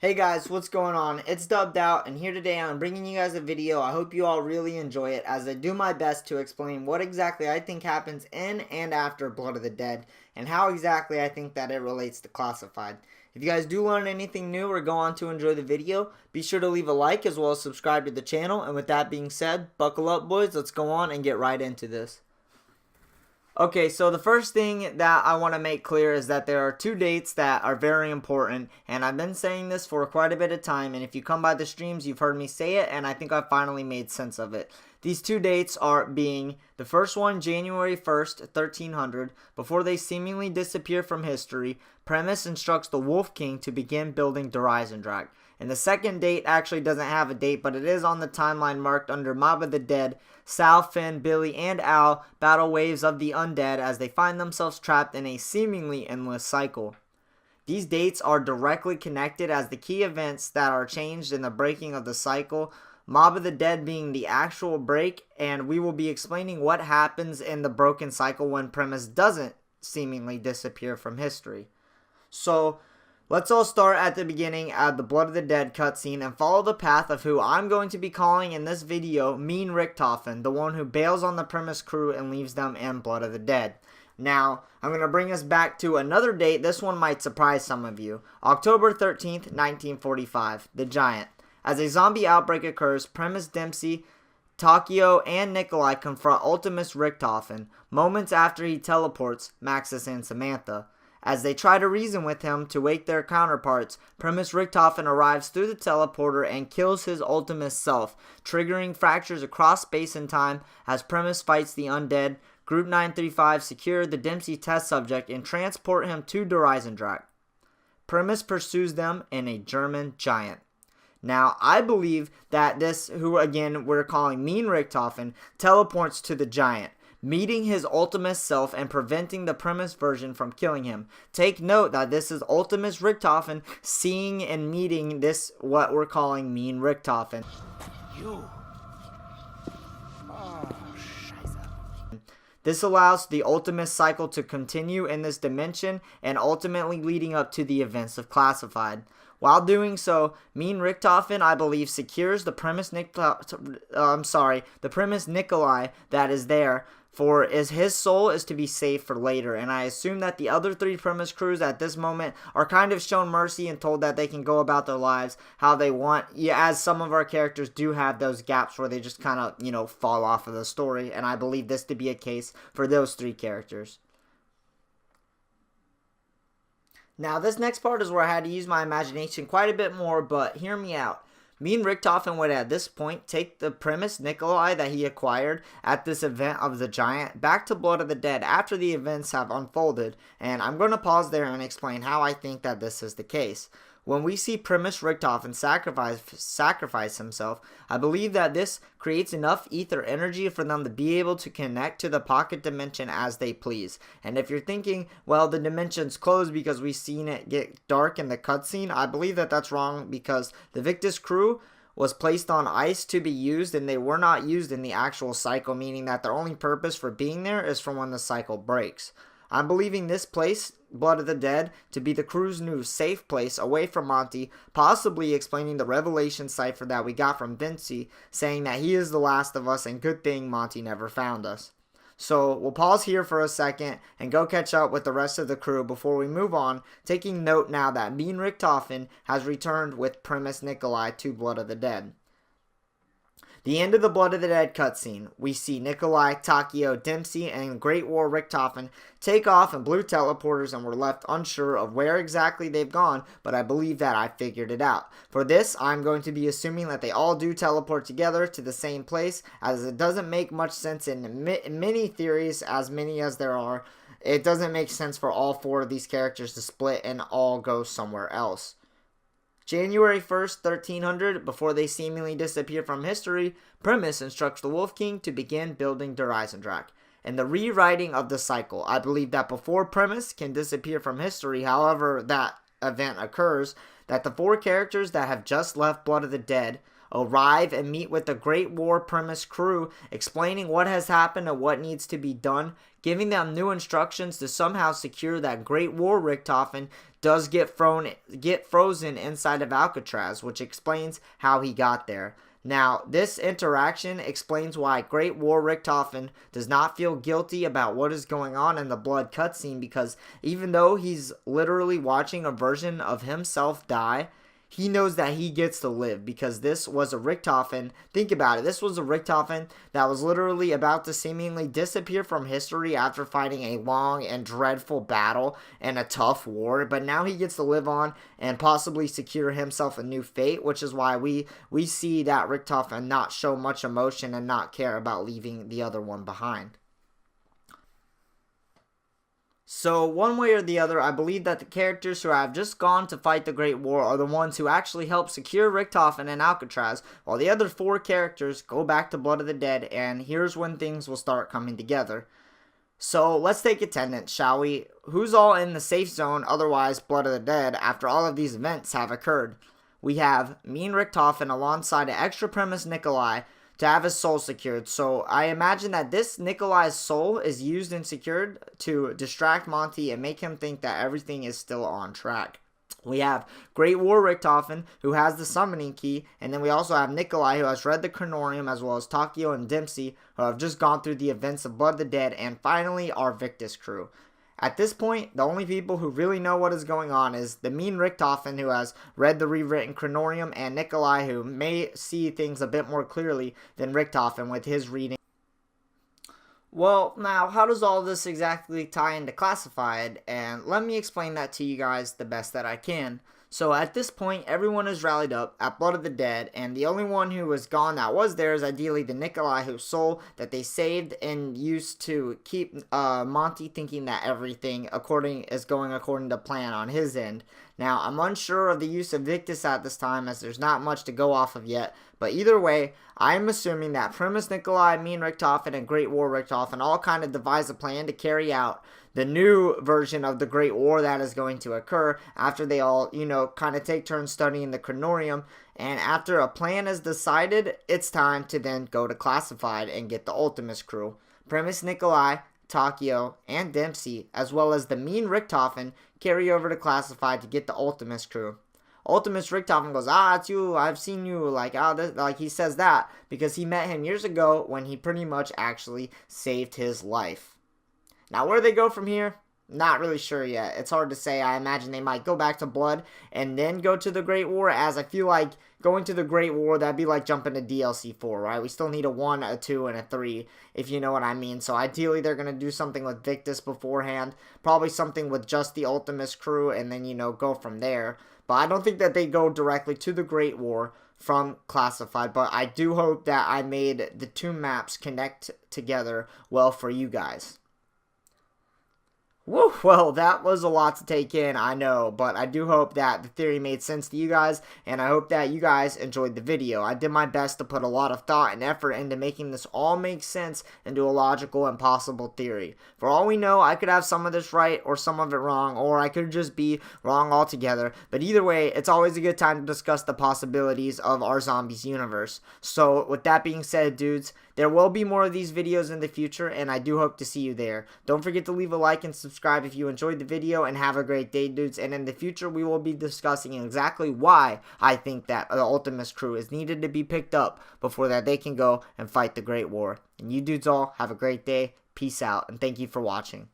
Hey guys, what's going on? It's Dubbed Out, and here today I'm bringing you guys a video. I hope you all really enjoy it as I do my best to explain what exactly I think happens in and after Blood of the Dead, and how exactly I think that it relates to Classified. If you guys do learn anything new or go on to enjoy the video, be sure to leave a like as well as subscribe to the channel, and with that being said, buckle up boys, let's go on and get right into this. Okay, so the first thing that I want to make clear is that there are two dates that are very important, and I've been saying this for quite a bit of time, and if you come by the streams, you've heard me say it, and I think I finally made sense of it. These two dates are being the first one, January 1st, 1300, before they seemingly disappear from history, Premise instructs the Wolf King to begin building Der Eisendrache. And the second date actually doesn't have a date, but it is on the timeline marked under Mob of the Dead. Sal, Finn, Billy, and Al battle waves of the undead as they find themselves trapped in a seemingly endless cycle. These dates are directly connected as the key events that are changed in the breaking of the cycle, Mob of the Dead being the actual break, and we will be explaining what happens in the broken cycle when Premise doesn't seemingly disappear from history. So, let's all start at the beginning at the Blood of the Dead cutscene and follow the path of who I'm going to be calling in this video Mean Richtofen, the one who bails on the Premise crew and leaves them in Blood of the Dead. Now, I'm going to bring us back to another date. This one might surprise some of you. October 13th, 1945, The Giant. As a zombie outbreak occurs, Premise, Dempsey, Takio, and Nikolai confront Ultimus Richtofen moments after he teleports Maxis and Samantha. As they try to reason with him to wake their counterparts, Premise Richtofen arrives through the teleporter and kills his Ultimus self, triggering fractures across space and time as Premise fights the undead. Group 935 secure the Dempsey test subject and transport him to Der Eisendrache. Premise pursues them in a German Giant. Now, I believe that this, who again we're calling Mean Richtofen, teleports to the Giant, meeting his Ultimus self and preventing the Premise version from killing him. Take note that this is Ultimus Richtofen seeing and meeting this, what we're calling Mean Richtofen. You. Oh, Scheiße. This allows the Ultimus cycle to continue in this dimension and ultimately leading up to the events of Classified. While doing so, Mean Richtofen, I believe, secures the Premise Nikolai that is there, for his soul is to be saved for later, and I assume that the other three Premise crews at this moment are kind of shown mercy and told that they can go about their lives how they want, as some of our characters do have those gaps where they just kind of, fall off of the story, and I believe this to be a case for those three characters. Now, this next part is where I had to use my imagination quite a bit more, but hear me out. Mean Richtofen would at this point take the Premise Nikolai that he acquired at this event of the Giant back to Blood of the Dead after the events have unfolded, and I'm going to pause there and explain how I think that this is the case. When we see Premise Richtofen sacrifice himself, I believe that this creates enough ether energy for them to be able to connect to the pocket dimension as they please. And if you're thinking, well, the dimension's closed because we've seen it get dark in the cutscene, I believe that that's wrong because the Victus crew was placed on ice to be used and they were not used in the actual cycle, meaning that their only purpose for being there is for when the cycle breaks. I'm believing this place, Blood of the Dead, to be the crew's new safe place away from Monty, possibly explaining the revelation cipher that we got from Dempsey, saying that he is the last of us and good thing Monty never found us. So we'll pause here for a second and go catch up with the rest of the crew before we move on, taking note now that Mean Richtofen has returned with Premise Nikolai to Blood of the Dead. The end of the Blood of the Dead cutscene, we see Nikolai, Takio, Dempsey, and Great War Richtofen take off in blue teleporters and we're left unsure of where exactly they've gone, but I believe that I figured it out. For this, I'm going to be assuming that they all do teleport together to the same place, as it doesn't make much sense in many theories, as many as there are. It doesn't make sense for all four of these characters to split and all go somewhere else. January 1st, 1300, before they seemingly disappear from history, Premise instructs the Wolf King to begin building Der Eisendrache. In the rewriting of the cycle, I believe that before Premise can disappear from history, however that event occurs, that the four characters that have just left Blood of the Dead arrive and meet with the Great War Premise crew, explaining what has happened and what needs to be done, giving them new instructions to somehow secure that Great War Richtofen does get frozen inside of Alcatraz, which explains how he got there. Now, this interaction explains why Great War Richtofen does not feel guilty about what is going on in the blood cutscene, because even though he's literally watching a version of himself die, he knows that he gets to live, because this was a Richtofen. Think about it. This was a Richtofen that was literally about to seemingly disappear from history after fighting a long and dreadful battle and a tough war. But now he gets to live on and possibly secure himself a new fate, which is why we see that Richtofen not show much emotion and not care about leaving the other one behind. So, one way or the other, I believe that the characters who have just gone to fight the Great War are the ones who actually help secure Richtofen and Alcatraz, while the other 4 characters go back to Blood of the Dead, and here's when things will start coming together. So, let's take attendance, shall we? Who's all in the safe zone, otherwise Blood of the Dead, after all of these events have occurred? We have Mean Richtofen alongside an extra premise Nikolai, to have his soul secured. So I imagine that this Nikolai's soul is used and secured to distract Monty and make him think that everything is still on track. We have Great War Richtofen, who has the summoning key, and then we also have Nikolai, who has read the Chronorium, as well as Takio and Dempsey, who have just gone through the events of Blood of the Dead, and finally our Victus crew. At this point, the only people who really know what is going on is the Mean Richtofen, who has read the rewritten Chronorium, and Nikolai, who may see things a bit more clearly than Richtofen with his reading. Well, now, how does all this exactly tie into Classified? And let me explain that to you guys the best that I can. So at this point, everyone is rallied up at Blood of the Dead, and the only one who was gone that was there is ideally the Nikolai, whose soul that they saved and used to keep Monty thinking that everything is going according to plan on his end. Now, I'm unsure of the use of Victus at this time, as there's not much to go off of yet, but either way, I'm assuming that Primus Nikolai, Mean Richtofen, and Great War Richtofen all kind of devise a plan to carry out the new version of the Great War that is going to occur after they all, kind of take turns studying the Chronorium. And after a plan is decided, it's time to then go to Classified and get the Ultimus crew. Primus Nikolai, Takio, and Dempsey, as well as the Mean Richtofen, carry over to Classified to get the Ultimus crew. Ultimus Richtofen goes, it's you, I've seen you, he says that because he met him years ago when he pretty much actually saved his life. Now, where they go from here, not really sure yet. It's hard to say. I imagine they might go back to Blood and then go to the Great War, as I feel like going to the Great War, that'd be like jumping to DLC 4, right? We still need a 1, a 2, and a 3, if you know what I mean. So ideally, they're going to do something with Victus beforehand, probably something with just the Ultimus crew, and then, go from there. But I don't think that they go directly to the Great War from Classified, but I do hope that I made the 2 maps connect together well for you guys. Woo, well, that was a lot to take in, I know, but I do hope that the theory made sense to you guys, and I hope that you guys enjoyed the video. I did my best to put a lot of thought and effort into making this all make sense into a logical and possible theory. For all we know, I could have some of this right or some of it wrong, or I could just be wrong altogether, but either way, it's always a good time to discuss the possibilities of our zombies universe. So, with that being said, dudes, there will be more of these videos in the future, and I do hope to see you there. Don't forget to leave a like and subscribe if you enjoyed the video, and have a great day, dudes. And in the future, we will be discussing exactly why I think that the Ultimus crew is needed to be picked up before that they can go and fight the Great War. And you dudes all have a great day. Peace out, and thank you for watching.